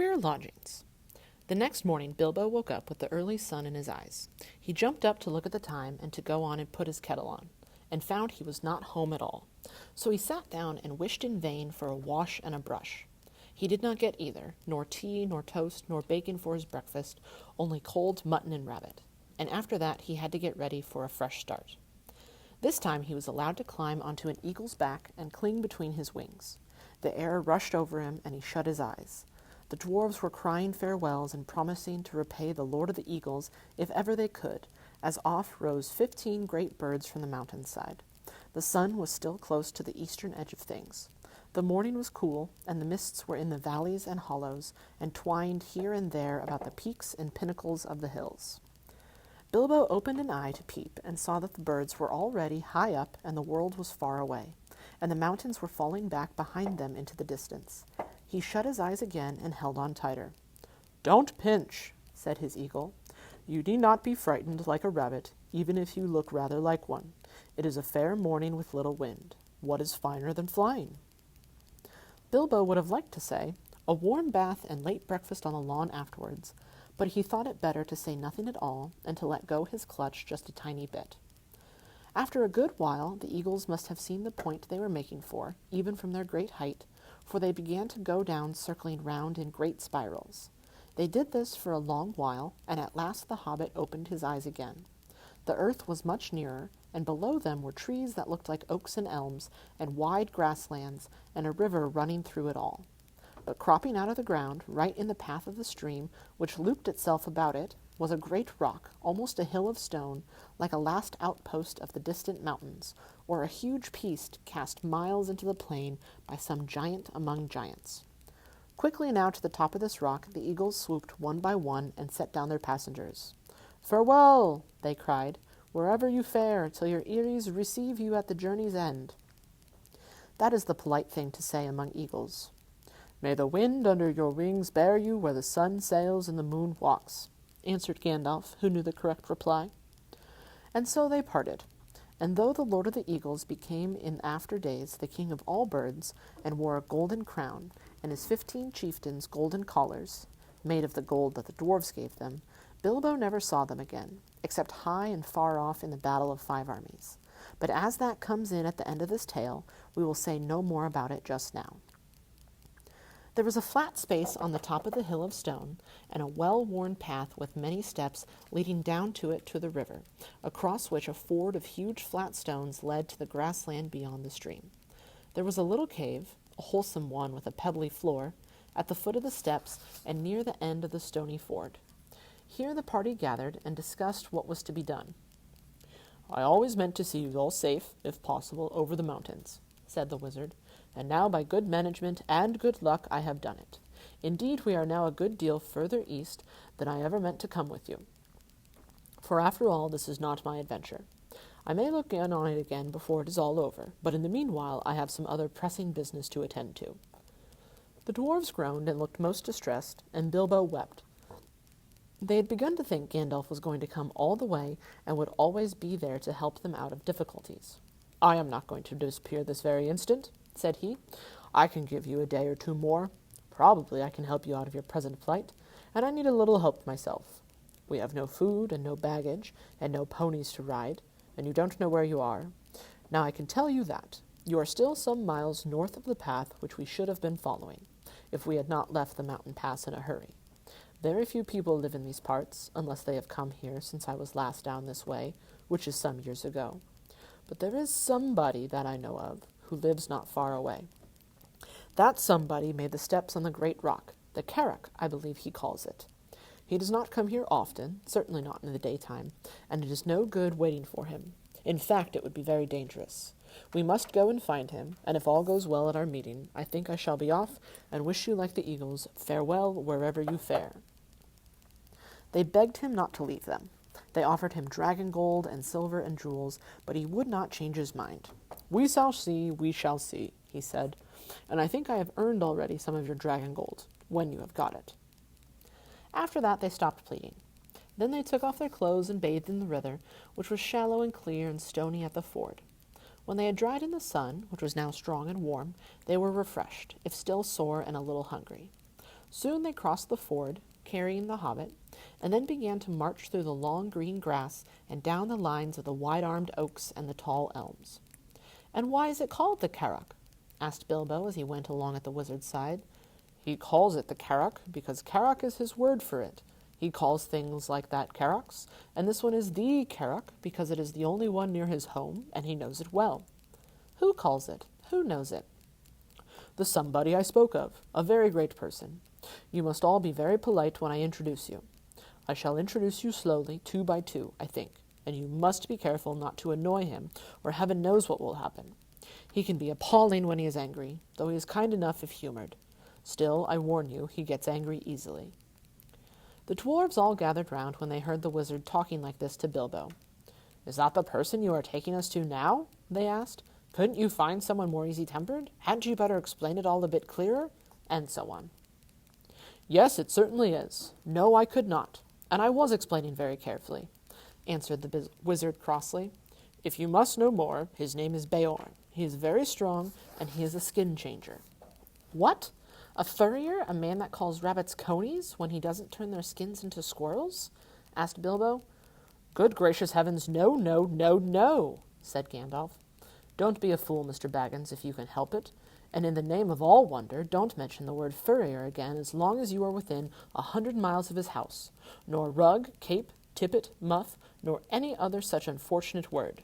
Queer lodgings. The next morning Bilbo woke up with the early sun in his eyes. He jumped up to look at the time and to go on and put his kettle on, and found he was not home at all. So he sat down and wished in vain for a wash and a brush. He did not get either, nor tea, nor toast, nor bacon for his breakfast, only cold mutton and rabbit. And after that he had to get ready for a fresh start. This time he was allowed to climb onto an eagle's back and cling between his wings. The air rushed over him, and he shut his eyes. The dwarves were crying farewells and promising to repay the Lord of the Eagles if ever they could, as off rose 15 great birds from the mountainside. The sun was still close to the eastern edge of things. The morning was cool, and the mists were in the valleys and hollows, and twined here and there about the peaks and pinnacles of the hills. Bilbo opened an eye to peep, and saw that the birds were already high up, and the world was far away, and the mountains were falling back behind them into the distance. He shut his eyes again and held on tighter. "Don't pinch," said his eagle. "You need not be frightened like a rabbit, even if you look rather like one. It is a fair morning with little wind. What is finer than flying?" Bilbo would have liked to say, "A warm bath and late breakfast on the lawn afterwards," but he thought it better to say nothing at all and to let go his clutch just a tiny bit. After a good while, the eagles must have seen the point they were making for, even from their great height, for they began to go down circling round in great spirals. They did this for a long while, and at last the hobbit opened his eyes again. The earth was much nearer, and below them were trees that looked like oaks and elms, and wide grasslands, and a river running through it all. But cropping out of the ground, right in the path of the stream, which looped itself about it, was a great rock, almost a hill of stone, like a last outpost of the distant mountains, or a huge piece cast miles into the plain by some giant among giants. Quickly now to the top of this rock the eagles swooped one by one and set down their passengers. "Farewell," they cried, "wherever you fare, till your eyries receive you at the journey's end." That is the polite thing to say among eagles. "May the wind under your wings bear you where the sun sails and the moon walks," answered Gandalf, who knew the correct reply. And so they parted. And though the Lord of the Eagles became in after days the king of all birds, and wore a golden crown, and his 15 chieftains golden collars, made of the gold that the dwarves gave them, Bilbo never saw them again, except high and far off in the battle of 5 armies. But as that comes in at the end of this tale, we will say no more about it just now. There was a flat space on the top of the hill of stone, and a well-worn path with many steps leading down to it to the river, across which a ford of huge flat stones led to the grassland beyond the stream. There was a little cave, a wholesome one with a pebbly floor, at the foot of the steps and near the end of the stony ford. Here the party gathered and discussed what was to be done. "I always meant to see you all safe, if possible, over the mountains," said the wizard, "and now by good management and good luck I have done it. Indeed, we are now a good deal further east than I ever meant to come with you. For after all, this is not my adventure. I may look in on it again before it is all over, but in the meanwhile I have some other pressing business to attend to." The dwarves groaned and looked most distressed, and Bilbo wept. They had begun to think Gandalf was going to come all the way and would always be there to help them out of difficulties. "I am not going to disappear this very instant," said he. "I can give you a day or 2 more. Probably I can help you out of your present plight, and I need a little help myself. We have no food and no baggage and no ponies to ride, and you don't know where you are. Now I can tell you that. You are still some miles north of the path which we should have been following, if we had not left the mountain pass in a hurry. Very few people live in these parts, unless they have come here since I was last down this way, which is some years ago. But there is somebody that I know of, who lives not far away. That somebody made the steps on the great rock, the Carrack, I believe he calls it. He does not come here often, certainly not in the daytime, and it is no good waiting for him. In fact, it would be very dangerous. We must go and find him, and if all goes well at our meeting, I think I shall be off, and wish you like the eagles, farewell wherever you fare." They begged him not to leave them. They offered him dragon gold and silver and jewels, but he would not change his mind. We shall see," he said, "and I think I have earned already some of your dragon gold, when you have got it." After that they stopped pleading. Then they took off their clothes and bathed in the river, which was shallow and clear and stony at the ford. When they had dried in the sun, which was now strong and warm, they were refreshed, if still sore and a little hungry. Soon they crossed the ford, carrying the hobbit, and then began to march through the long green grass and down the lines of the wide-armed oaks and the tall elms. "And why is it called the Carrock?" asked Bilbo as he went along at the wizard's side. "He calls it the Carrock because Carrock is his word for it. He calls things like that Carrocks, and this one is the Carrock because it is the only one near his home, and he knows it well." "Who calls it? Who knows it?" "The somebody I spoke of, a very great person. You must all be very polite when I introduce you. I shall introduce you slowly, 2 by 2, I think, and you must be careful not to annoy him, or heaven knows what will happen. He can be appalling when he is angry, though he is kind enough if humored. Still, I warn you, he gets angry easily." The dwarves all gathered round when they heard the wizard talking like this to Bilbo. "Is that the person you are taking us to now?" they asked. "Couldn't you find someone more easy-tempered? Hadn't you better explain it all a bit clearer?" And so on. "Yes, it certainly is. No, I could not. And I was explaining very carefully," answered the wizard crossly. "If you must know more, his name is Beorn. He is very strong, and he is a skin changer." "What? A furrier, a man that calls rabbits conies when he doesn't turn their skins into squirrels?" asked Bilbo. "Good gracious heavens, no, no, no, no," said Gandalf. "Don't be a fool, Mr. Baggins, if you can help it. And in the name of all wonder, don't mention the word furrier again as long as you are within 100 miles of his house, nor rug, cape, tippet, muff, nor any other such unfortunate word.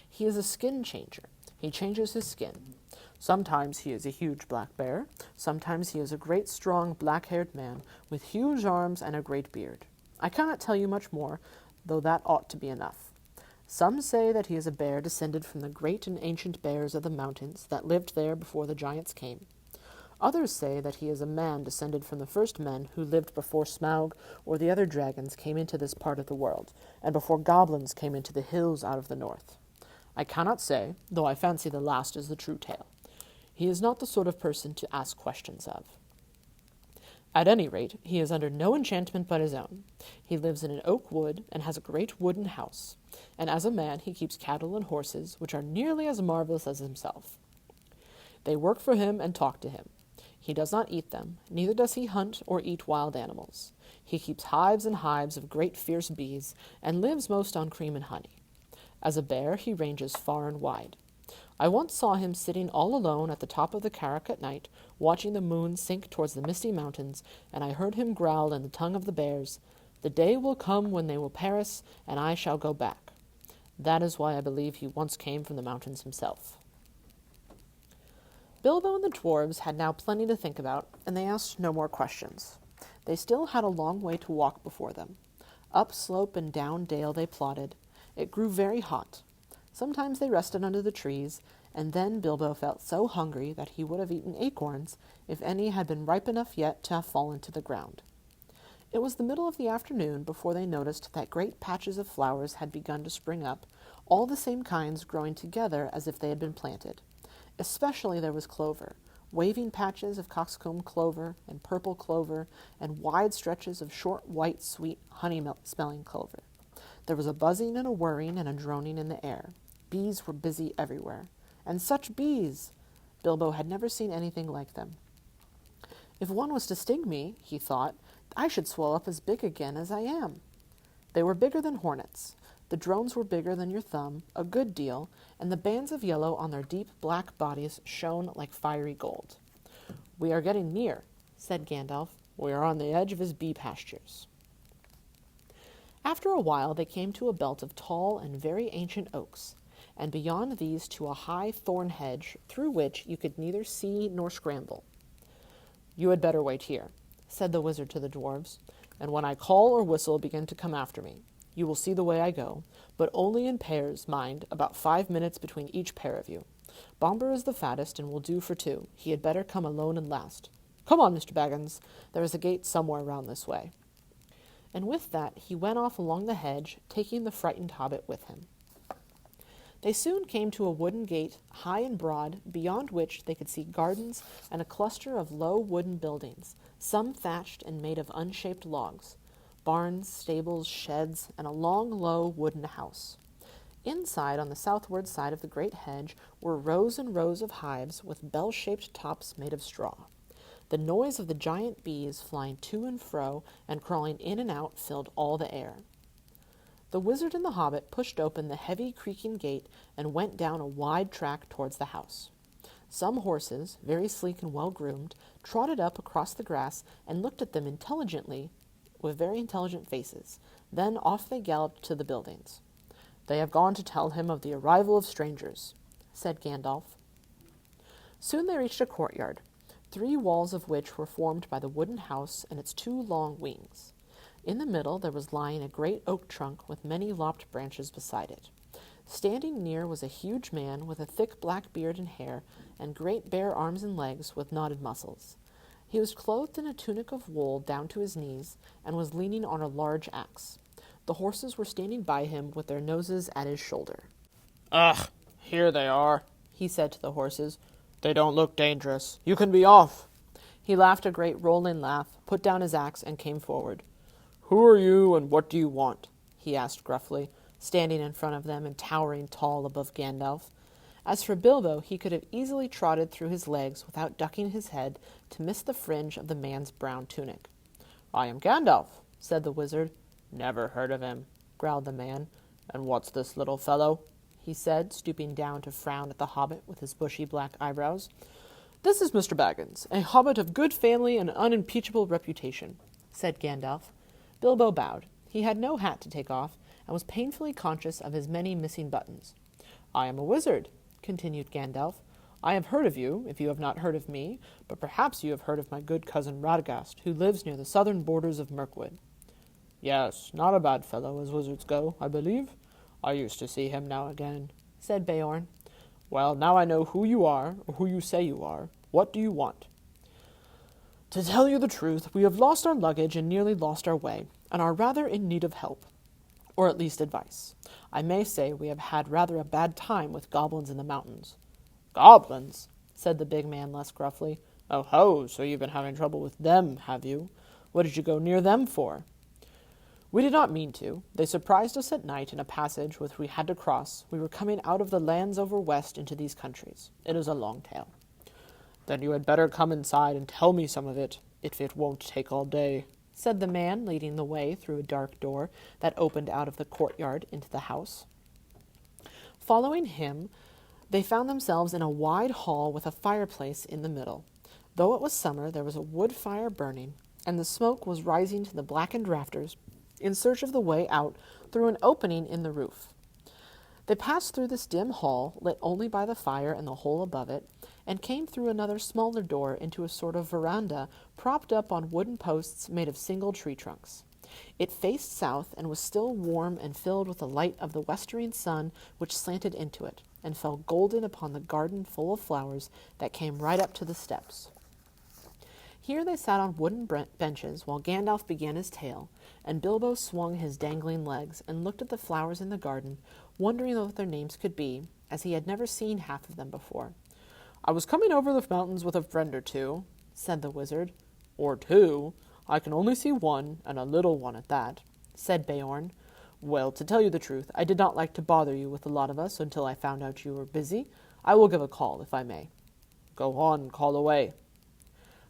He is a skin changer. He changes his skin. Sometimes he is a huge black bear. Sometimes he is a great, strong, black-haired man with huge arms and a great beard. I cannot tell you much more, though that ought to be enough. Some say that he is a bear descended from the great and ancient bears of the mountains that lived there before the giants came. Others say that he is a man descended from the first men who lived before Smaug or the other dragons came into this part of the world, and before goblins came into the hills out of the north. I cannot say, though I fancy the last is the true tale. He is not the sort of person to ask questions of. At any rate, he is under no enchantment but his own. He lives in an oak wood and has a great wooden house, and as a man he keeps cattle and horses, which are nearly as marvelous as himself. They work for him and talk to him. He does not eat them, neither does he hunt or eat wild animals. He keeps hives and hives of great fierce bees, and lives most on cream and honey. As a bear he ranges far and wide. I once saw him sitting all alone at the top of the Carrock at night, watching the moon sink towards the misty mountains, and I heard him growl in the tongue of the bears, "The day will come when they will perish, and I shall go back." That is why I believe he once came from the mountains himself. Bilbo and the dwarves had now plenty to think about, and they asked no more questions. They still had a long way to walk before them. Up slope and down dale they plodded. It grew very hot. Sometimes they rested under the trees, and then Bilbo felt so hungry that he would have eaten acorns if any had been ripe enough yet to have fallen to the ground. It was the middle of the afternoon before they noticed that great patches of flowers had begun to spring up, all the same kinds growing together as if they had been planted. Especially there was clover, waving patches of coxcomb clover and purple clover, and wide stretches of short, white, sweet, honey-smelling clover. There was a buzzing and a whirring and a droning in the air. Bees were busy everywhere. And such bees! Bilbo had never seen anything like them. If one was to sting me, he thought, I should swell up as big again as I am. They were bigger than hornets. The drones were bigger than your thumb, a good deal, and the bands of yellow on their deep black bodies shone like fiery gold. "We are getting near," said Gandalf. "We are on the edge of his bee pastures." After a while they came to a belt of tall and very ancient oaks, and beyond these to a high thorn hedge through which you could neither see nor scramble. "You had better wait here," said the wizard to the dwarves, "and when I call or whistle begin to come after me. You will see the way I go, but only in pairs, mind, about 5 minutes between each pair of you. Bomber is the fattest and will do for 2. He had better come alone and last. Come on, Mr. Baggins. There is a gate somewhere round this way." And with that he went off along the hedge, taking the frightened hobbit with him. They soon came to a wooden gate, high and broad, beyond which they could see gardens and a cluster of low wooden buildings, some thatched and made of unshaped logs, barns, stables, sheds, and a long, low wooden house. Inside, on the southward side of the great hedge, were rows and rows of hives with bell-shaped tops made of straw. The noise of the giant bees flying to and fro and crawling in and out filled all the air. The wizard and the hobbit pushed open the heavy creaking gate and went down a wide track towards the house. Some horses, very sleek and well-groomed, trotted up across the grass and looked at them intelligently, with very intelligent faces. Then off they galloped to the buildings. "They have gone to tell him of the arrival of strangers," said Gandalf. Soon they reached a courtyard, 3 walls of which were formed by the wooden house and its 2 long wings. In the middle there was lying a great oak trunk with many lopped branches beside it. Standing near was a huge man with a thick black beard and hair, and great bare arms and legs with knotted muscles. He was clothed in a tunic of wool down to his knees, and was leaning on a large axe. The horses were standing by him with their noses at his shoulder. "Ugh, here they are," he said to the horses. "They don't look dangerous. You can be off." He laughed a great rolling laugh, put down his axe, and came forward. "Who are you, and what do you want?" he asked gruffly, standing in front of them and towering tall above Gandalf. As for Bilbo, he could have easily trotted through his legs without ducking his head to miss the fringe of the man's brown tunic. "I am Gandalf," said the wizard. "Never heard of him," growled the man. "And what's this little fellow?" he said, stooping down to frown at the hobbit with his bushy black eyebrows. "This is Mr. Baggins, a hobbit of good family and unimpeachable reputation," said Gandalf. Bilbo bowed. He had no hat to take off, and was painfully conscious of his many missing buttons. "I am a wizard," continued Gandalf. "I have heard of you, if you have not heard of me, but perhaps you have heard of my good cousin Radagast, who lives near the southern borders of Mirkwood." "Yes, not a bad fellow, as wizards go, I believe. I used to see him now and again," said Beorn. "Well, now I know who you are, or who you say you are. What do you want?" "To tell you the truth, we have lost our luggage and nearly lost our way, and are rather in need of help, or at least advice. I may say we have had rather a bad time with goblins in the mountains." "Goblins?" said the big man less gruffly. "Oh ho, so you've been having trouble with them, have you? What did you go near them for?" "We did not mean to. They surprised us at night in a passage which we had to cross. We were coming out of the lands over west into these countries. It is a long tale." "Then you had better come inside and tell me some of it, if it won't take all day," said the man, leading the way through a dark door that opened out of the courtyard into the house. Following him, they found themselves in a wide hall with a fireplace in the middle. Though it was summer, there was a wood fire burning, and the smoke was rising to the blackened rafters in search of the way out through an opening in the roof. They passed through this dim hall, lit only by the fire and the hole above it, and came through another smaller door into a sort of veranda propped up on wooden posts made of single tree trunks. It faced south and was still warm and filled with the light of the westering sun which slanted into it and fell golden upon the garden full of flowers that came right up to the steps. Here they sat on wooden benches while Gandalf began his tale, and Bilbo swung his dangling legs and looked at the flowers in the garden, wondering what their names could be, as he had never seen half of them before. "I was coming over the mountains with a friend or two," said the wizard. "Or two? I can only see one, and a little one at that," said Beorn. "Well, to tell you the truth, I did not like to bother you with a lot of us until I found out you were busy. I will give a call, if I may." "Go on, call away."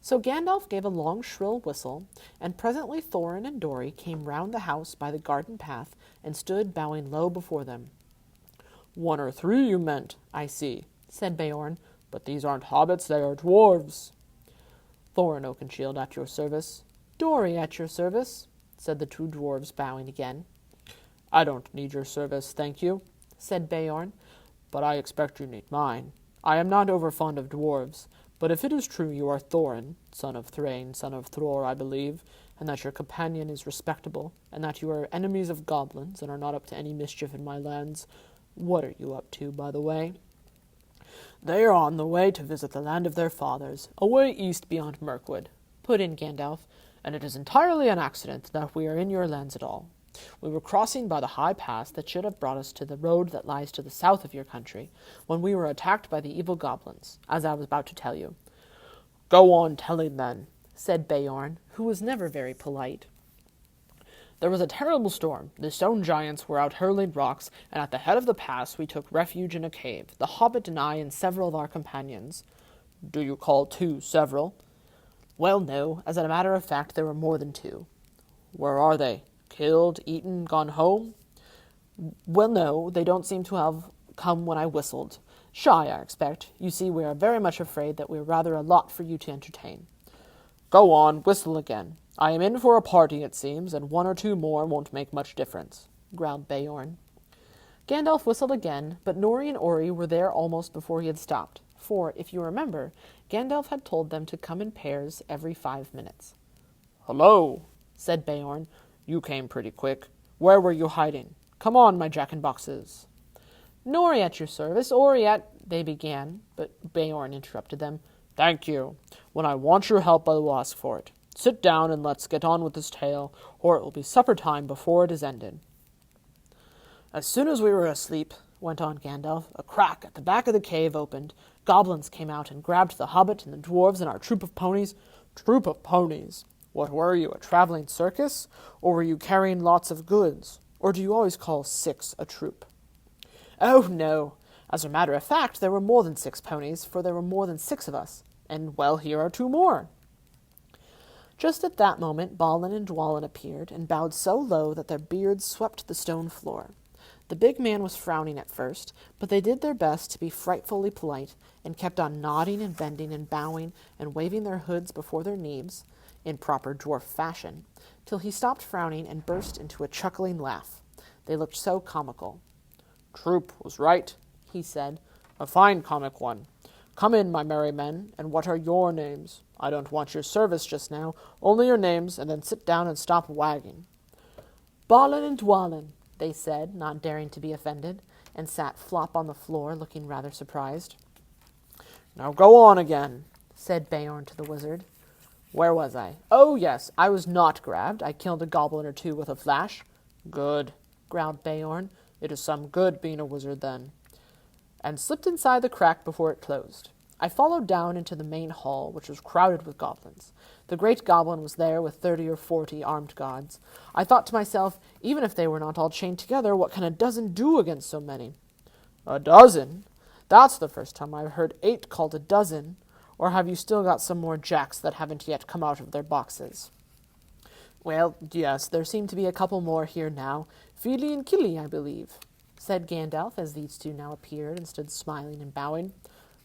So Gandalf gave a long shrill whistle, and presently Thorin and Dori came round the house by the garden path and stood bowing low before them. "1 or 3 you meant, I see," said Beorn, "but these aren't hobbits, they are dwarves." "Thorin Oakenshield at your service." "Dori at your service," said the 2 dwarves, bowing again. "I don't need your service, thank you," said Beorn, "but I expect you need mine. I am not over fond of dwarves, but if it is true you are Thorin, son of Thrain, son of Thror, I believe, and that your companion is respectable, and that you are enemies of goblins and are not up to any mischief in my lands, what are you up to, by the way?" "They are on the way to visit the land of their fathers, away east beyond Mirkwood," put in Gandalf, "and it is entirely an accident that we are in your lands at all. We were crossing by the high pass that should have brought us to the road that lies to the south of your country, when we were attacked by the evil goblins, as I was about to tell you." "Go on telling, then," said Beorn, who was never very polite. "There was a terrible storm. The stone giants were out hurling rocks, and at the head of the pass we took refuge in a cave, the hobbit and I and several of our companions." "Do you call 2 several?" Well, no. As a matter of fact, there were more than 2. Where are they? Killed, eaten, gone home? Well, no, they don't seem to have come when I whistled. Shy, I expect. You see, we are very much afraid that we're rather a lot for you to entertain. Go on, whistle again. I am in for a party, it seems, and 1 or 2 more won't make much difference, growled Beorn. Gandalf whistled again, but Nori and Ori were there almost before he had stopped, for, if you remember, Gandalf had told them to come in pairs every 5 minutes. Hello, said Beorn. You came pretty quick. Where were you hiding? Come on, my jack-in-boxes. Nori at your service, Ori at... they began, but Beorn interrupted them. Thank you. When I want your help, I will ask for it. Sit down and let's get on with this tale, or it will be supper time before it is ended. As soon as we were asleep, went on Gandalf, a crack at the back of the cave opened. Goblins came out and grabbed the hobbit and the dwarves and our troop of ponies. Troop of ponies? What were you, a traveling circus? Or were you carrying lots of goods? Or do you always call 6 a troop? Oh, no. As a matter of fact, there were more than 6 ponies, for there were more than 6 of us. And, well, here are 2 more. Just at that moment, Balin and Dwalin appeared, and bowed so low that their beards swept the stone floor. The big man was frowning at first, but they did their best to be frightfully polite, and kept on nodding and bending and bowing and waving their hoods before their knees, in proper dwarf fashion, till he stopped frowning and burst into a chuckling laugh. They looked so comical. Troop was right, he said. A fine comic one. Come in, my merry men, and what are your names? I don't want your service just now, only your names, and then sit down and stop wagging. Balin and Dwalin, they said, not daring to be offended, and sat flop on the floor, looking rather surprised. Now go on again, said Beorn to the wizard. Where was I? Oh, yes, I was not grabbed. I killed a goblin or 2 with a flash. Good, growled Beorn. It is some good being a wizard, then. And slipped inside the crack before it closed. I followed down into the main hall, which was crowded with goblins. The great goblin was there with 30 or 40 armed gods. I thought to myself, even if they were not all chained together, what can a dozen do against so many? A dozen? That's the first time I've heard 8 called a dozen. Or have you still got some more jacks that haven't yet come out of their boxes? Well, yes, there seem to be a couple more here now. Fili and Kili, I believe, said Gandalf, as these 2 now appeared and stood smiling and bowing.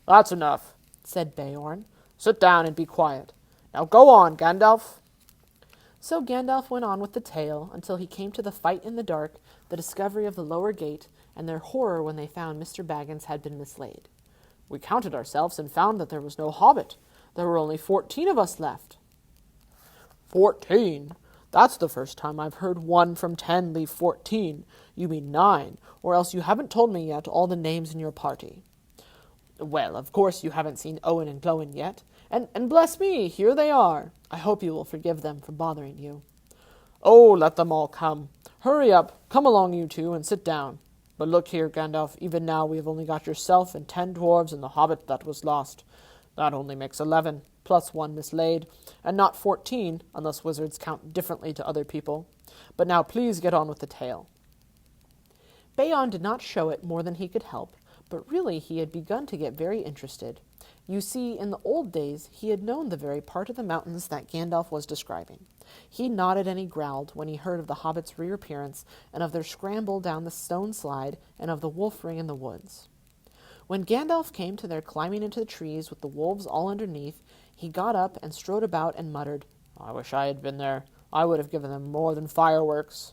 That's enough, said Beorn. Sit down and be quiet. Now go on, Gandalf. So Gandalf went on with the tale until he came to the fight in the dark, the discovery of the lower gate, and their horror when they found Mr. Baggins had been mislaid. We counted ourselves and found that there was no hobbit. There were only 14 of us left. 14? That's the first time I've heard 1 from 10 leave 14. You mean 9, or else you haven't told me yet all the names in your party. Well, of course you haven't seen Owen and Glowin yet. And bless me, here they are. I hope you will forgive them for bothering you. Oh, let them all come. Hurry up, come along you 2, and sit down. But look here, Gandalf, even now we have only got yourself and 10 dwarves and the hobbit that was lost. That only makes 11, plus 1 mislaid, and not 14, unless wizards count differently to other people. But now please get on with the tale. Beorn did not show it more than he could help, but really he had begun to get very interested. You see, in the old days, he had known the very part of the mountains that Gandalf was describing. He nodded and he growled when he heard of the hobbits' reappearance, and of their scramble down the stone slide, and of the wolf ring in the woods. When Gandalf came to their climbing into the trees with the wolves all underneath, he got up and strode about and muttered, I wish I had been there. I would have given them more than fireworks.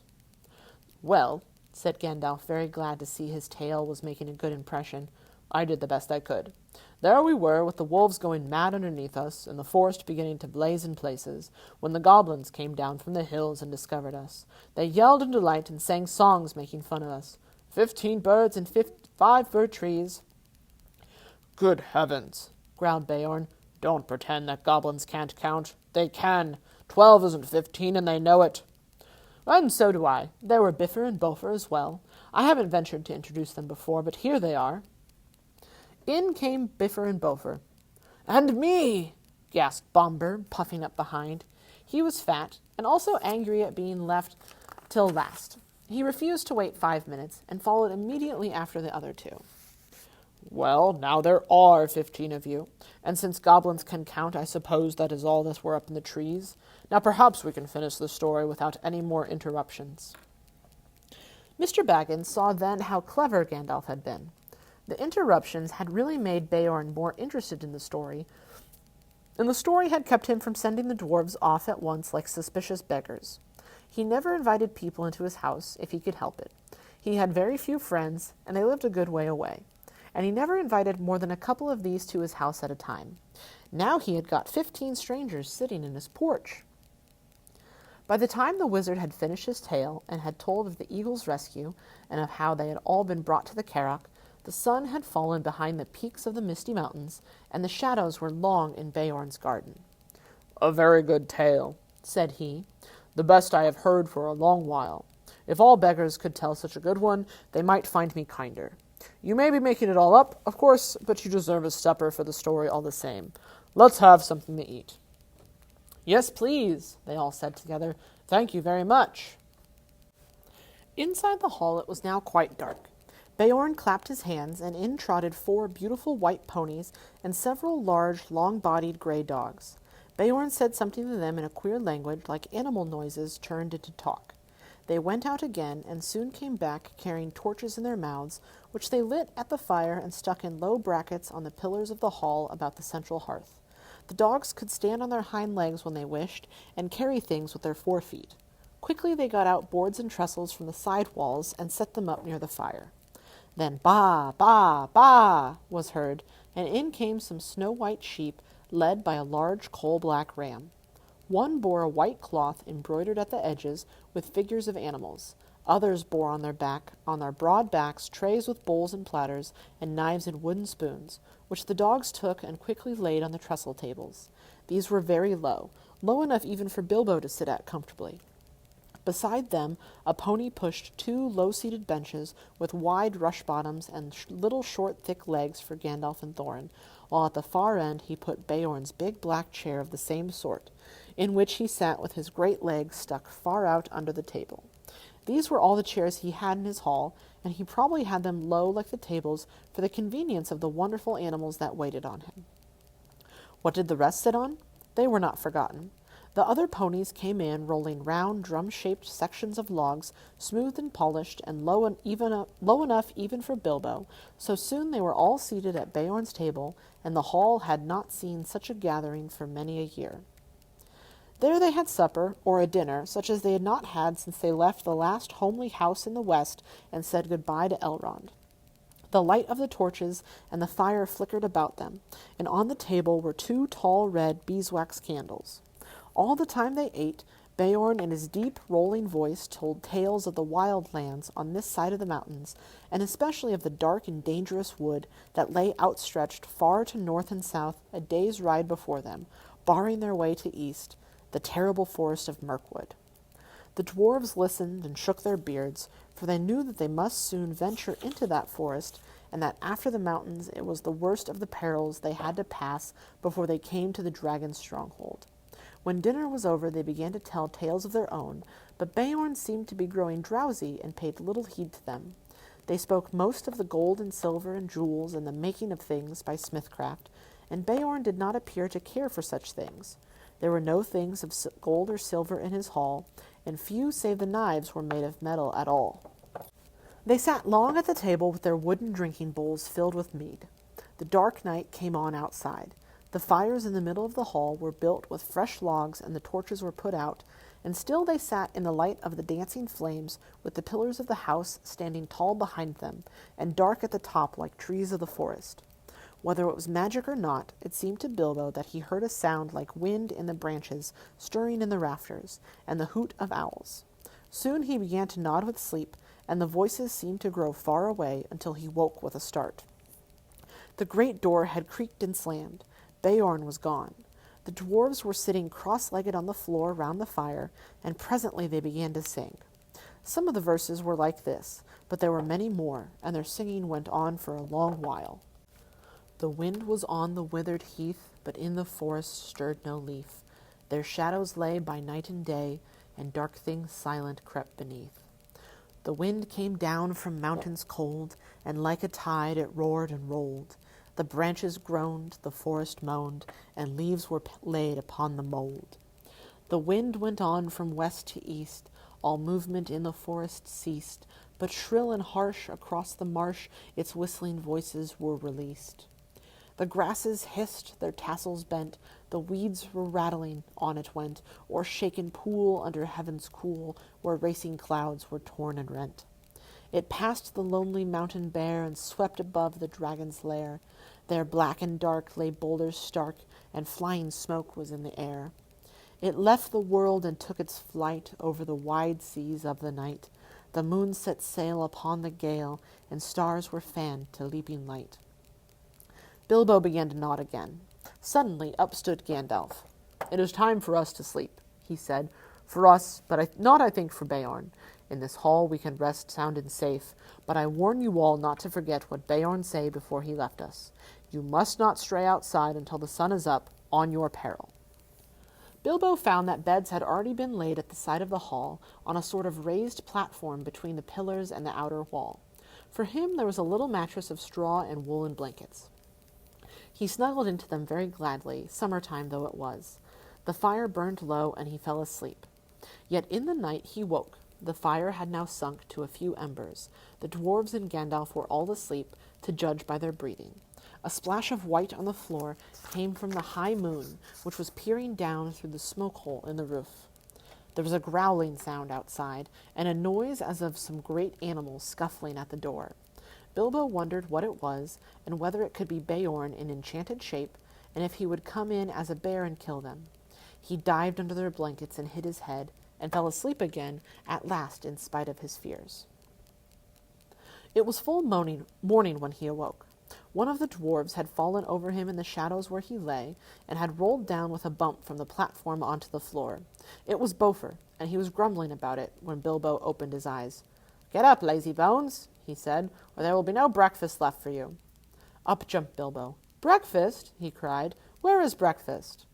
Well, said Gandalf, very glad to see his tale was making a good impression, I did the best I could. There we were, with the wolves going mad underneath us, and the forest beginning to blaze in places, when the goblins came down from the hills and discovered us. They yelled in delight and sang songs making fun of us. 15 birds and 5 fir trees. Good heavens, growled Beorn. Don't pretend that goblins can't count. They can. 12 isn't 15, and they know it. And so do I. There were Bifur and Bofer as well. I haven't ventured to introduce them before, but here they are. In came Bifur and Bofer. And me, gasped Bomber, puffing up behind. He was fat, and also angry at being left till last. He refused to wait 5 minutes, and followed immediately after the other 2. Well, now there are 15 of you, and since goblins can count, I suppose that is all that were up in the trees. Now perhaps we can finish the story without any more interruptions. Mr. Baggins saw then how clever Gandalf had been. The interruptions had really made Beorn more interested in the story, and the story had kept him from sending the dwarves off at once like suspicious beggars. He never invited people into his house if he could help it. He had very few friends, and they lived a good way away, and he never invited more than a couple of these to his house at a time. Now he had got 15 strangers sitting in his porch. By the time the wizard had finished his tale and had told of the eagle's rescue and of how they had all been brought to the Carrock, the sun had fallen behind the peaks of the misty mountains, and the shadows were long in Beorn's garden. A very good tale, said he, the best I have heard for a long while. If all beggars could tell such a good one, they might find me kinder. You may be making it all up, of course, but you deserve a supper for the story all the same. Let's have something to eat. Yes, please, they all said together. Thank you very much. Inside the hall it was now quite dark. Beorn clapped his hands, and in trotted 4 beautiful white ponies and several large, long-bodied gray dogs. Beorn said something to them in a queer language, like animal noises turned into talk. They went out again, and soon came back carrying torches in their mouths, which they lit at the fire and stuck in low brackets on the pillars of the hall about the central hearth. The dogs could stand on their hind legs when they wished, and carry things with their 4 feet. Quickly they got out boards and trestles from the side walls and set them up near the fire. Then "Baa, baa, baa" was heard, and in came some snow-white sheep, led by a large coal-black ram. One bore a white cloth embroidered at the edges with figures of animals. Others bore on their broad backs, trays with bowls and platters, and knives and wooden spoons, which the dogs took and quickly laid on the trestle tables. These were very low enough even for Bilbo to sit at comfortably. Beside them, a pony pushed 2 low-seated benches with wide rush bottoms and little short, thick legs for Gandalf and Thorin, while at the far end he put Beorn's big black chair of the same sort, in which he sat with his great legs stuck far out under the table. These were all the chairs he had in his hall, and he probably had them low like the tables for the convenience of the wonderful animals that waited on him. What did the rest sit on? They were not forgotten. The other ponies came in, rolling round, drum-shaped sections of logs, smooth and polished, and low enough even for Bilbo, so soon they were all seated at Beorn's table, and the hall had not seen such a gathering for many a year. There they had supper, or a dinner, such as they had not had since they left the last homely house in the west and said good-bye to Elrond. The light of the torches and the fire flickered about them, and on the table were 2 tall red beeswax candles. All the time they ate, Beorn in his deep, rolling voice told tales of the wild lands on this side of the mountains, and especially of the dark and dangerous wood that lay outstretched far to north and south, a day's ride before them, barring their way to east, the terrible forest of Mirkwood. The dwarves listened and shook their beards, for they knew that they must soon venture into that forest, and that after the mountains it was the worst of the perils they had to pass before they came to the dragon's stronghold. When dinner was over, they began to tell tales of their own, but Beorn seemed to be growing drowsy and paid little heed to them. They spoke most of the gold and silver and jewels and the making of things by smithcraft, and Beorn did not appear to care for such things. There were no things of gold or silver in his hall, and few save the knives were made of metal at all. They sat long at the table with their wooden drinking bowls filled with mead. The dark night came on outside. The fires in the middle of the hall were built with fresh logs, and the torches were put out, and still they sat in the light of the dancing flames, with the pillars of the house standing tall behind them, and dark at the top like trees of the forest. Whether it was magic or not, it seemed to Bilbo that he heard a sound like wind in the branches, stirring in the rafters, and the hoot of owls. Soon he began to nod with sleep, and the voices seemed to grow far away until he woke with a start. The great door had creaked and slammed. Beorn was gone. The dwarves were sitting cross-legged on the floor round the fire, and presently they began to sing. Some of the verses were like this, but there were many more, and their singing went on for a long while. The wind was on the withered heath, but in the forest stirred no leaf. Their shadows lay by night and day, and dark things silent crept beneath. The wind came down from mountains cold, and like a tide it roared and rolled. The branches groaned, the forest moaned, and leaves were laid upon the mould. The wind went on from west to east, all movement in the forest ceased, but shrill and harsh across the marsh its whistling voices were released. The grasses hissed, their tassels bent, the weeds were rattling, on it went, o'er shaken pool under heaven's cool, where racing clouds were torn and rent. It passed the lonely mountain bare and swept above the dragon's lair. There black and dark lay boulders stark, and flying smoke was in the air. It left the world and took its flight over the wide seas of the night. The moon set sail upon the gale, and stars were fanned to leaping light. Bilbo began to nod again. Suddenly up stood Gandalf. "It is time for us to sleep," he said. "For us, but not, I think, for Beorn. In this hall we can rest sound and safe, but I warn you all not to forget what Beorn said before he left us. You must not stray outside until the sun is up, on your peril." Bilbo found that beds had already been laid at the side of the hall, on a sort of raised platform between the pillars and the outer wall. For him there was a little mattress of straw and woolen blankets. He snuggled into them very gladly, summer-time though it was. The fire burned low, and he fell asleep. Yet in the night he woke. The fire had now sunk to a few embers. The dwarves and Gandalf were all asleep, to judge by their breathing. A splash of white on the floor came from the high moon, which was peering down through the smoke hole in the roof. There was a growling sound outside, and a noise as of some great animal scuffling at the door. Bilbo wondered what it was, and whether it could be Beorn in enchanted shape, and if he would come in as a bear and kill them. He dived under their blankets and hid his head, and fell asleep again, at last, in spite of his fears. It was full morning when he awoke. One of the dwarves had fallen over him in the shadows where he lay, and had rolled down with a bump from the platform onto the floor. It was Bofur, and he was grumbling about it when Bilbo opened his eyes. "Get up, lazy bones," he said, "or there will be no breakfast left for you." Up jumped Bilbo. "Breakfast?" he cried. "Where is breakfast?"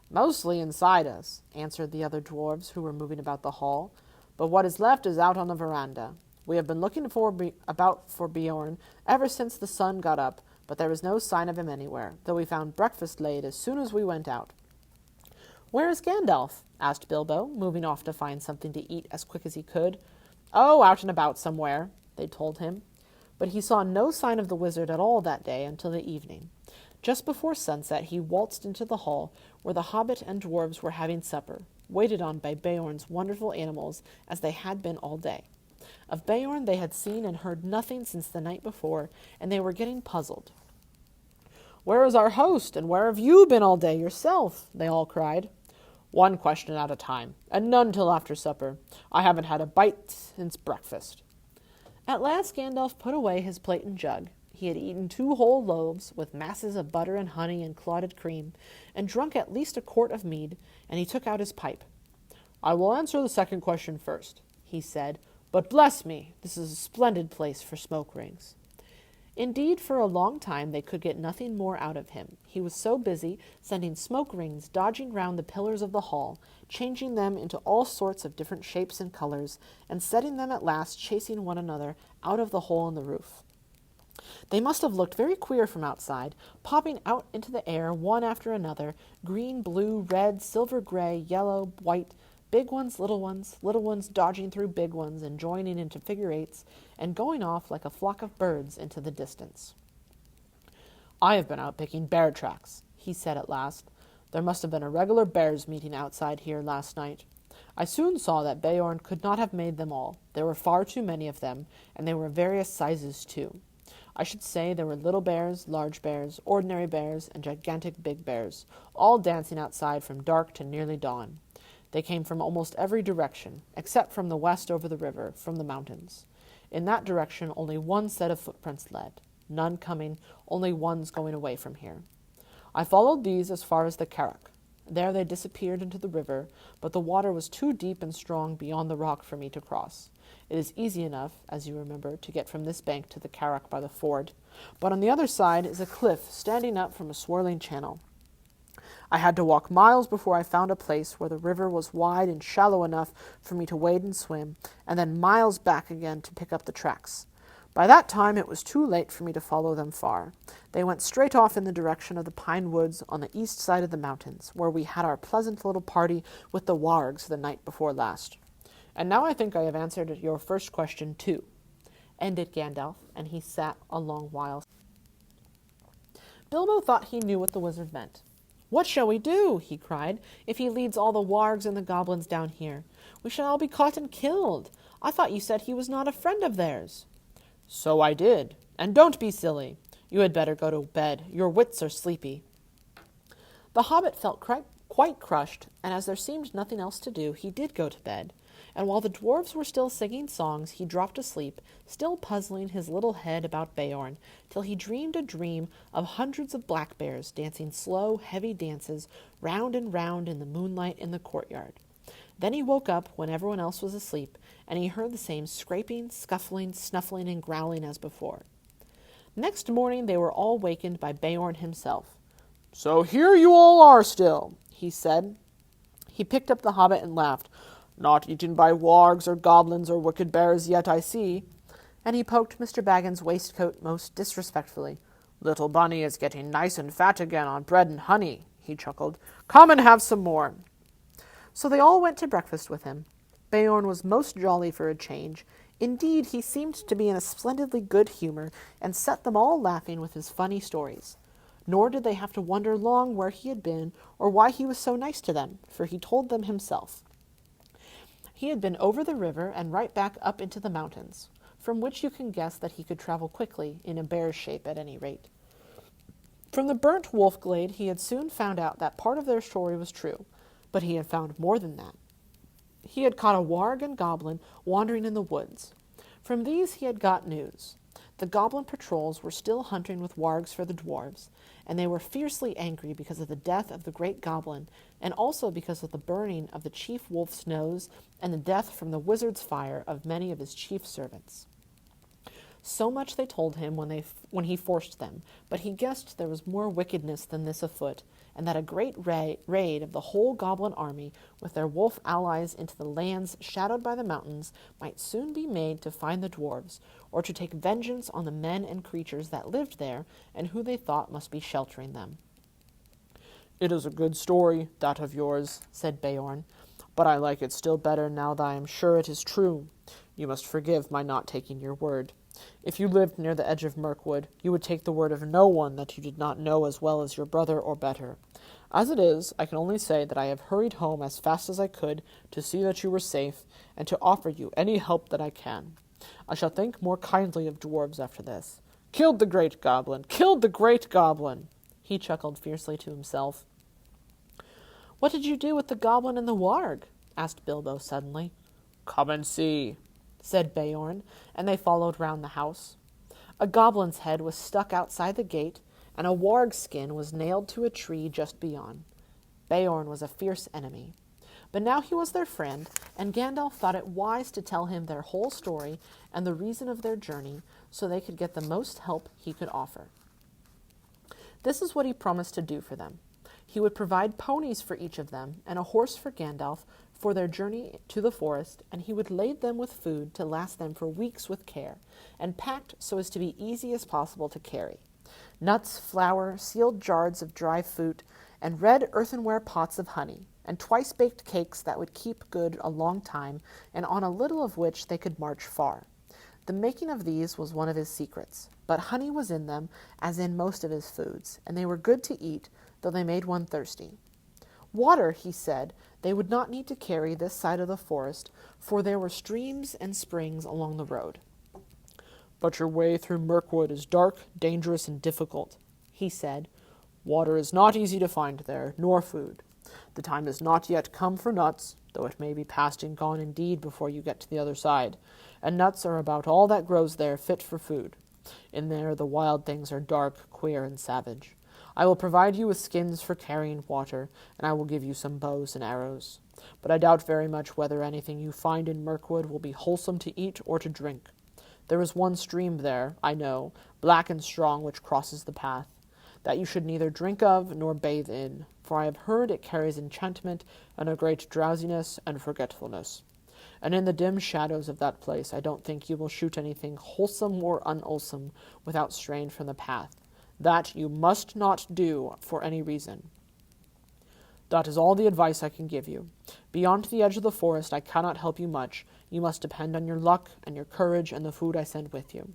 "Mostly inside us," answered the other dwarves who were moving about the hall, "but what is left is out on the veranda. We have been looking about for Beorn ever since the sun got up, but there was no sign of him anywhere, though we found breakfast laid as soon as we went out." "Where is Gandalf?" asked Bilbo, moving off to find something to eat as quick as he could. "Oh, out and about somewhere," they told him. But he saw no sign of the wizard at all that day until the evening. Just before sunset he waltzed into the hall, where the hobbit and dwarves were having supper, waited on by Beorn's wonderful animals, as they had been all day. Of Beorn they had seen and heard nothing since the night before, and they were getting puzzled. "Where is our host, and where have you been all day yourself?" they all cried. "One question at a time, and none till after supper. I haven't had a bite since breakfast." At last Gandalf put away his plate and jug. He had eaten 2 whole loaves, with masses of butter and honey and clotted cream, and drunk at least a quart of mead, and he took out his pipe. "I will answer the second question first," he said, "but bless me, this is a splendid place for smoke rings." Indeed, for a long time they could get nothing more out of him. He was so busy sending smoke rings dodging round the pillars of the hall, changing them into all sorts of different shapes and colors, and setting them at last chasing one another out of the hole in the roof. They must have looked very queer from outside, popping out into the air one after another, green, blue, red, silver gray, yellow, white, big ones, little ones dodging through big ones and joining into figure eights, and going off like a flock of birds into the distance. "I have been out picking bear tracks," he said at last. "There must have been a regular bears' meeting outside here last night. I soon saw that Beorn could not have made them all. There were far too many of them, and they were various sizes too. I should say there were little bears, large bears, ordinary bears, and gigantic big bears, all dancing outside from dark to nearly dawn. They came from almost every direction, except from the west over the river, from the mountains. In that direction only one set of footprints led, none coming, only ones going away from here. I followed these as far as the Carrack. There they disappeared into the river, but the water was too deep and strong beyond the rock for me to cross. It is easy enough, as you remember, to get from this bank to the Carrack by the ford, but on the other side is a cliff standing up from a swirling channel. I had to walk miles before I found a place where the river was wide and shallow enough for me to wade and swim, and then miles back again to pick up the tracks. By that time it was too late for me to follow them far. They went straight off in the direction of the pine woods on the east side of the mountains, where we had our pleasant little party with the wargs the night before last. And now I think I have answered your first question too, ended Gandalf, and he sat a long while. Bilbo thought he knew what the wizard meant. "What shall we do?" he cried, "if he leads all the wargs and the goblins down here? We shall all be caught and killed. I thought you said he was not a friend of theirs." "So I did. And don't be silly. You had better go to bed. Your wits are sleepy." The hobbit felt quite crushed, and as there seemed nothing else to do, he did go to bed. And while the dwarves were still singing songs, he dropped asleep, still puzzling his little head about Beorn, till he dreamed a dream of hundreds of black bears dancing slow, heavy dances round and round in the moonlight in the courtyard. Then he woke up when everyone else was asleep, and he heard the same scraping, scuffling, snuffling, and growling as before. Next morning they were all wakened by Beorn himself. "So here you all are still," he said. He picked up the hobbit and laughed. "Not eaten by wargs or goblins or wicked bears yet, I see." And he poked Mr. Baggin's waistcoat most disrespectfully. "Little Bunny is getting nice and fat again on bread and honey," he chuckled. "Come and have some more." So they all went to breakfast with him. Beorn was most jolly for a change. Indeed, he seemed to be in a splendidly good humor, and set them all laughing with his funny stories. Nor did they have to wonder long where he had been, or why he was so nice to them, for he told them himself. He had been over the river and right back up into the mountains, from which you can guess that he could travel quickly, in a bear's shape at any rate. From the burnt wolf glade he had soon found out that part of their story was true, but he had found more than that. He had caught a warg and goblin wandering in the woods. From these he had got news. The goblin patrols were still hunting with wargs for the dwarves, and they were fiercely angry because of the death of the great goblin, and also because of the burning of the chief wolf's nose and the death from the wizard's fire of many of his chief servants. So much they told him when he forced them, but he guessed there was more wickedness than this afoot, and that a great raid of the whole goblin army, with their wolf allies into the lands shadowed by the mountains, might soon be made to find the dwarves, or to take vengeance on the men and creatures that lived there, and who they thought must be sheltering them. "It is a good story, that of yours," said Beorn, "but I like it still better now that I am sure it is true. You must forgive my not taking your word. If you lived near the edge of Mirkwood, you would take the word of no one that you did not know as well as your brother or better. As it is, I can only say that I have hurried home as fast as I could to see that you were safe, and to offer you any help that I can. I shall think more kindly of dwarves after this. Killed the great goblin! Killed the great goblin!" He chuckled fiercely to himself. "What did you do with the goblin and the warg?" asked Bilbo suddenly. "Come and see," said Beorn, and they followed round the house. A goblin's head was stuck outside the gate, and a warg's skin was nailed to a tree just beyond. Beorn was a fierce enemy. But now he was their friend, and Gandalf thought it wise to tell him their whole story and the reason of their journey, so they could get the most help he could offer. This is what he promised to do for them. He would provide ponies for each of them, and a horse for Gandalf, for their journey to the forest, and he would lade them with food to last them for weeks with care, and packed so as to be easy as possible to carry. Nuts, flour, sealed jars of dry fruit, and red earthenware pots of honey, and twice-baked cakes that would keep good a long time, and on a little of which they could march far. The making of these was one of his secrets, but honey was in them, as in most of his foods, and they were good to eat, though they made one thirsty. Water, he said, they would not need to carry this side of the forest, for there were streams and springs along the road. "But your way through Mirkwood is dark, dangerous, and difficult," he said. "Water is not easy to find there, nor food. The time is not yet come for nuts, though it may be past and gone indeed before you get to the other side, and nuts are about all that grows there fit for food. In there the wild things are dark, queer, and savage. I will provide you with skins for carrying water, and I will give you some bows and arrows. But I doubt very much whether anything you find in Mirkwood will be wholesome to eat or to drink. There is one stream there, I know, black and strong, which crosses the path, that you should neither drink of nor bathe in, for I have heard it carries enchantment and a great drowsiness and forgetfulness. And in the dim shadows of that place I don't think you will shoot anything wholesome or unwholesome without strain from the path. That you must not do for any reason. That is all the advice I can give you. Beyond the edge of the forest I cannot help you much. You must depend on your luck and your courage and the food I send with you.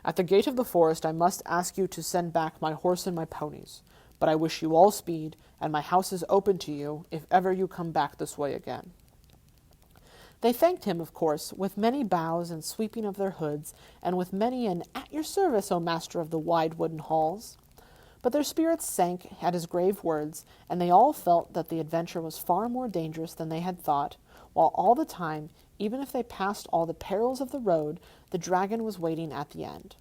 At the gate of the forest I must ask you to send back my horse and my ponies. But I wish you all speed, and my house is open to you if ever you come back this way again. They thanked him, of course, with many bows and sweeping of their hoods, and with many an "At your service, O master of the wide wooden halls." But their spirits sank at his grave words, and they all felt that the adventure was far more dangerous than they had thought, while all the time, even if they passed all the perils of the road, the dragon was waiting at the end.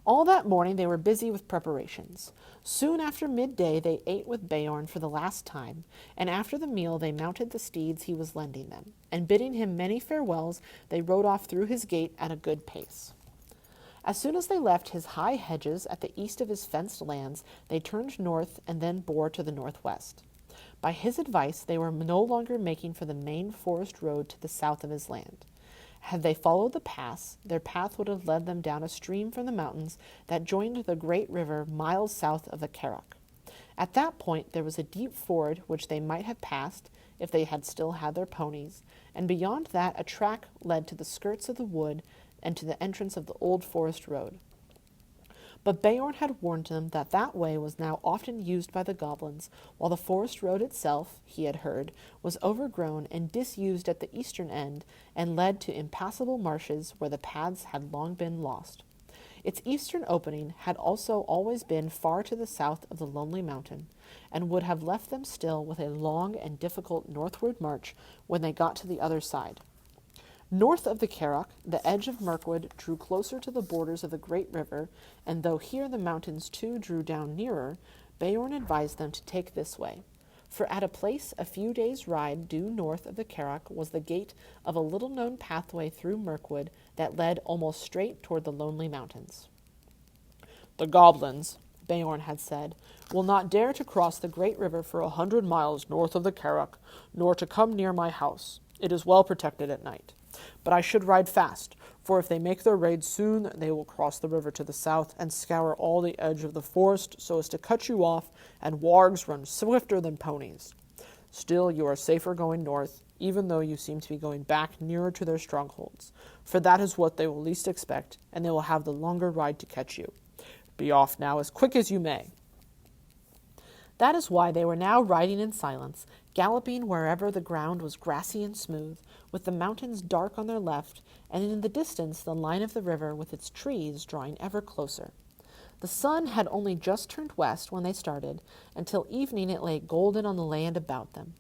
All that morning they were busy with preparations. Soon after midday they ate with Beorn for the last time, and after the meal they mounted the steeds he was lending them, and bidding him many farewells, they rode off through his gate at a good pace. As soon as they left his high hedges at the east of his fenced lands, they turned north and then bore to the northwest. By his advice, they were no longer making for the main forest road to the south of his land. Had they followed the pass, their path would have led them down a stream from the mountains that joined the great river miles south of the Carrock. At that point there was a deep ford which they might have passed if they had still had their ponies, and beyond that a track led to the skirts of the wood and to the entrance of the old forest road. But Beorn had warned them that that way was now often used by the goblins, while the forest road itself, he had heard, was overgrown and disused at the eastern end, and led to impassable marshes where the paths had long been lost. Its eastern opening had also always been far to the south of the lonely mountain, and would have left them still with a long and difficult northward march when they got to the other side. North of the Carrock, the edge of Mirkwood drew closer to the borders of the great river, and though here the mountains too drew down nearer, Beorn advised them to take this way. For at a place a few days' ride due north of the Carrock was the gate of a little-known pathway through Mirkwood that led almost straight toward the lonely mountains. "The goblins," Beorn had said, "will not dare to cross the great river for 100 miles north of the Carrock, nor to come near my house. It is well protected at night. But I should ride fast, for if they make their raid soon, they will cross the river to the south and scour all the edge of the forest so as to cut you off, and wargs run swifter than ponies. Still, you are safer going north, even though you seem to be going back nearer to their strongholds, for that is what they will least expect, and they will have the longer ride to catch you. Be off now as quick as you may." That is why they were now riding in silence, galloping wherever the ground was grassy and smooth, with the mountains dark on their left, and in the distance the line of the river with its trees drawing ever closer. The sun had only just turned west when they started, and till evening it lay golden on the land about them.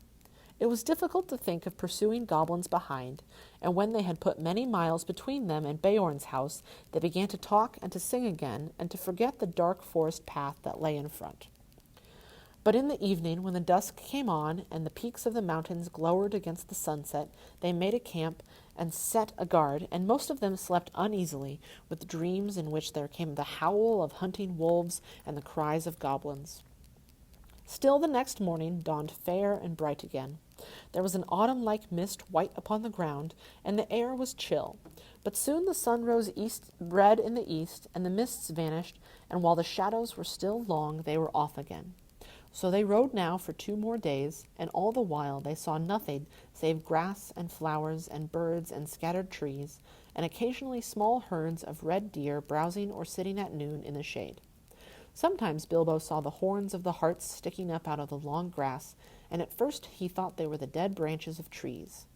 It was difficult to think of pursuing goblins behind, and when they had put many miles between them and Beorn's house, they began to talk and to sing again, and to forget the dark forest path that lay in front. But in the evening, when the dusk came on and the peaks of the mountains glowered against the sunset, they made a camp and set a guard, and most of them slept uneasily, with dreams in which there came the howl of hunting wolves and the cries of goblins. Still the next morning dawned fair and bright again. There was an autumn-like mist white upon the ground, and the air was chill. But soon the sun rose red in the east, and the mists vanished, and while the shadows were still long, they were off again. So they rode now for 2 more days, and all the while they saw nothing save grass and flowers and birds and scattered trees, and occasionally small herds of red deer browsing or sitting at noon in the shade. Sometimes Bilbo saw the horns of the harts sticking up out of the long grass, and at first he thought they were the dead branches of trees.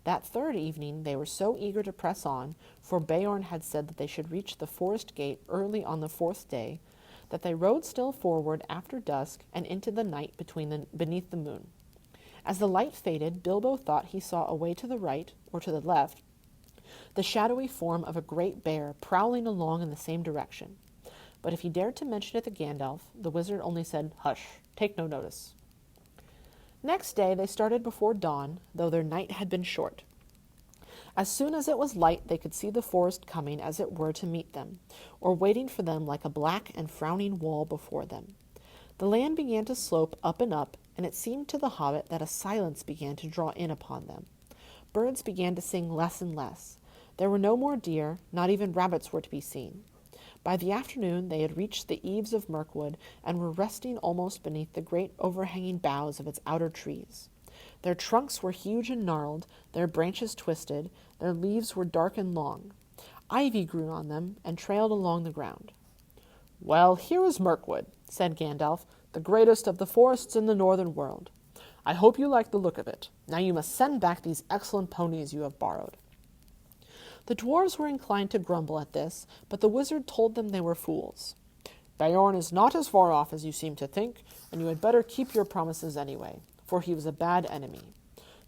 That third evening they were so eager to press on, for Beorn had said that they should reach the forest gate early on the 4th day, that they rode still forward after dusk and into the night beneath the moon. As the light faded, Bilbo thought he saw away to the right, or to the left, the shadowy form of a great bear prowling along in the same direction. But if he dared to mention it to Gandalf, the wizard only said, "Hush, take no notice." Next day they started before dawn, though their night had been short. As soon as it was light, they could see the forest coming, as it were, to meet them, or waiting for them like a black and frowning wall before them. The land began to slope up, and it seemed to the hobbit that a silence began to draw in upon them. Birds began to sing less and less. There were no more deer, not even rabbits were to be seen. By the afternoon they had reached the eaves of Mirkwood and were resting almost beneath the great overhanging boughs of its outer trees. Their trunks were huge and gnarled, their branches twisted, their leaves were dark and long. Ivy grew on them and trailed along the ground. "Well, here is Mirkwood," said Gandalf, "the greatest of the forests in the northern world. I hope you like the look of it. Now you must send back these excellent ponies you have borrowed." The dwarves were inclined to grumble at this, but the wizard told them they were fools. "Beorn is not as far off as you seem to think, and you had better keep your promises anyway, for he was a bad enemy.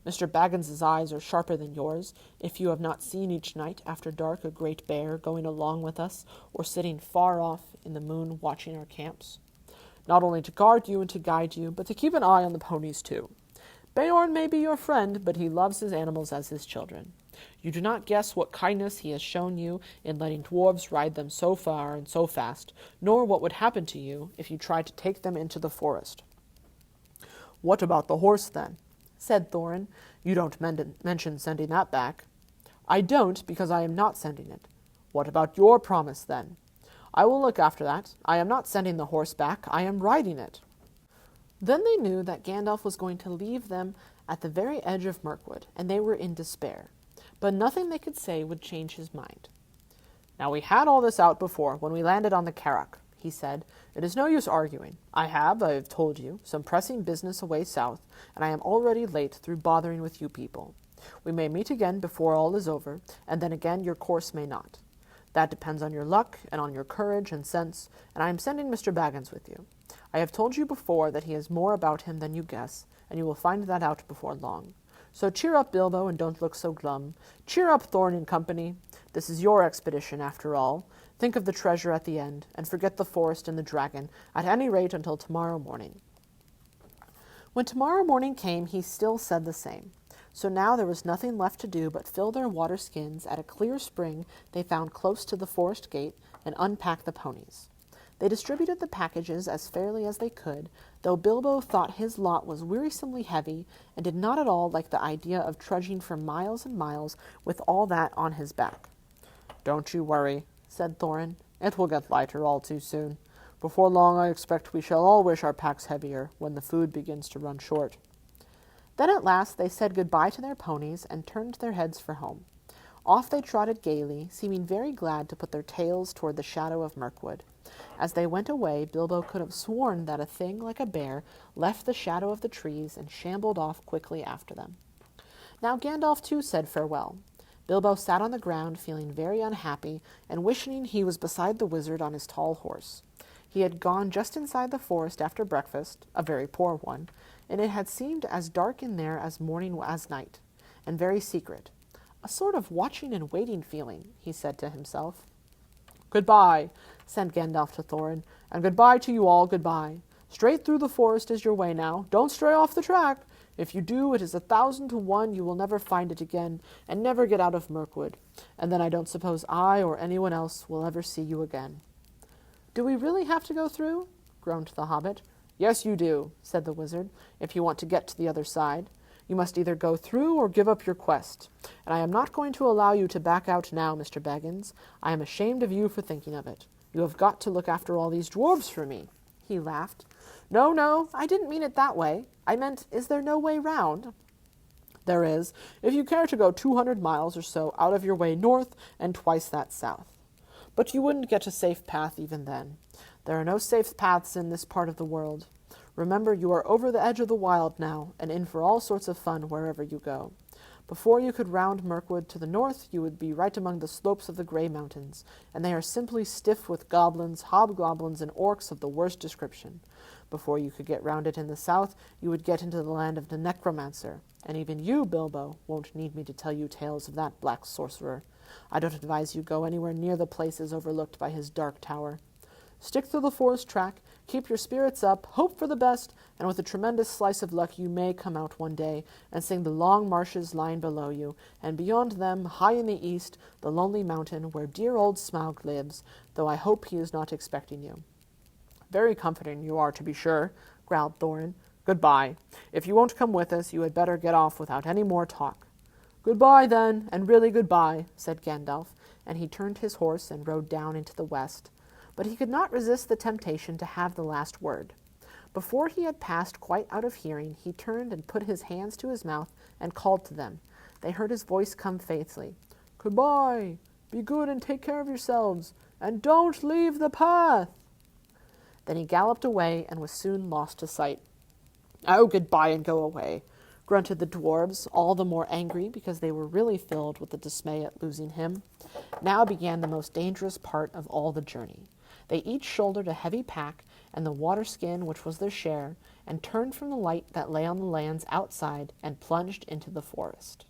Mr. Baggins's eyes are sharper than yours, if you have not seen each night after dark a great bear going along with us, or sitting far off in the moon watching our camps. Not only to guard you and to guide you, but to keep an eye on the ponies too. Beorn may be your friend, but he loves his animals as his children. You do not guess what kindness he has shown you in letting dwarves ride them so far and so fast, nor what would happen to you if you tried to take them into the forest." "What about the horse, then?" said Thorin. "You don't mention sending that back." "I don't, because I am not sending it." "What about your promise, then?" "I will look after that. I am not sending the horse back. I am riding it." Then they knew that Gandalf was going to leave them at the very edge of Mirkwood, and they were in despair. But nothing they could say would change his mind. "Now we had all this out before, when we landed on the Carrack," he said. "It is no use arguing. I have told you, some pressing business away south, and I am already late through bothering with you people. We may meet again before all is over, and then again your course may not. That depends on your luck and on your courage and sense, and I am sending Mr. Baggins with you. I have told you before that he has more about him than you guess, and you will find that out before long. So cheer up, Bilbo, and don't look so glum. Cheer up, Thorn and company. This is your expedition, after all. Think of the treasure at the end, and forget the forest and the dragon, at any rate until tomorrow morning." When tomorrow morning came, he still said the same. So now there was nothing left to do but fill their water skins at a clear spring they found close to the forest gate and unpack the ponies. They distributed the packages as fairly as they could, though Bilbo thought his lot was wearisomely heavy and did not at all like the idea of trudging for miles and miles with all that on his back. "Don't you worry," said Thorin. "It will get lighter all too soon. Before long I expect we shall all wish our packs heavier when the food begins to run short." Then at last they said good-bye to their ponies and turned their heads for home. Off they trotted gaily, seeming very glad to put their tails toward the shadow of Mirkwood. As they went away, Bilbo could have sworn that a thing like a bear left the shadow of the trees and shambled off quickly after them. Now Gandalf too said farewell. Bilbo sat on the ground, feeling very unhappy, and wishing he was beside the wizard on his tall horse. He had gone just inside the forest after breakfast, a very poor one, and it had seemed as dark in there as morning as night, and very secret. A sort of watching and waiting feeling, he said to himself. "Goodbye," said Gandalf to Thorin, "and goodbye to you all, goodbye. Straight through the forest is your way now. Don't stray off the track. If you do, it is 1,000 to 1 you will never find it again, and never get out of Mirkwood. And then I don't suppose I or anyone else will ever see you again." "Do we really have to go through?" groaned the hobbit. "Yes, you do," said the wizard, "if you want to get to the other side. You must either go through or give up your quest. And I am not going to allow you to back out now, Mr. Baggins. I am ashamed of you for thinking of it. You have got to look after all these dwarves for me." He laughed. No, I didn't mean it that way. I meant, is there no way round?" "There is, if you care to go 200 miles or so out of your way north and twice that south. But you wouldn't get a safe path even then. There are no safe paths in this part of the world. Remember, you are over the edge of the wild now, and in for all sorts of fun wherever you go. Before you could round Mirkwood to the north, you would be right among the slopes of the Grey Mountains, and they are simply stiff with goblins, hobgoblins, and orcs of the worst description. Before you could get round it in the south, you would get into the land of the necromancer, and even you, Bilbo, won't need me to tell you tales of that black sorcerer. I don't advise you go anywhere near the places overlooked by his dark tower. Stick to the forest track, keep your spirits up, hope for the best, and with a tremendous slice of luck you may come out one day and sing the long marshes lying below you, and beyond them, high in the east, the lonely mountain where dear old Smaug lives, though I hope he is not expecting you. Very comforting you are, to be sure, growled Thorin. Goodbye. If you won't come with us, you had better get off without any more talk. Goodbye, then, and really goodbye, said Gandalf, and he turned his horse and rode down into the west. But he could not resist the temptation to have the last word. Before he had passed quite out of hearing, he turned and put his hands to his mouth and called to them. They heard his voice come faintly. Goodbye. Be good and take care of yourselves, and don't leave the path. Then he galloped away and was soon lost to sight. Oh, goodbye and go away, grunted the dwarves, all the more angry because they were really filled with the dismay at losing him. Now began the most dangerous part of all the journey. They each shouldered a heavy pack and the water skin which was their share, and turned from the light that lay on the lands outside and plunged into the forest.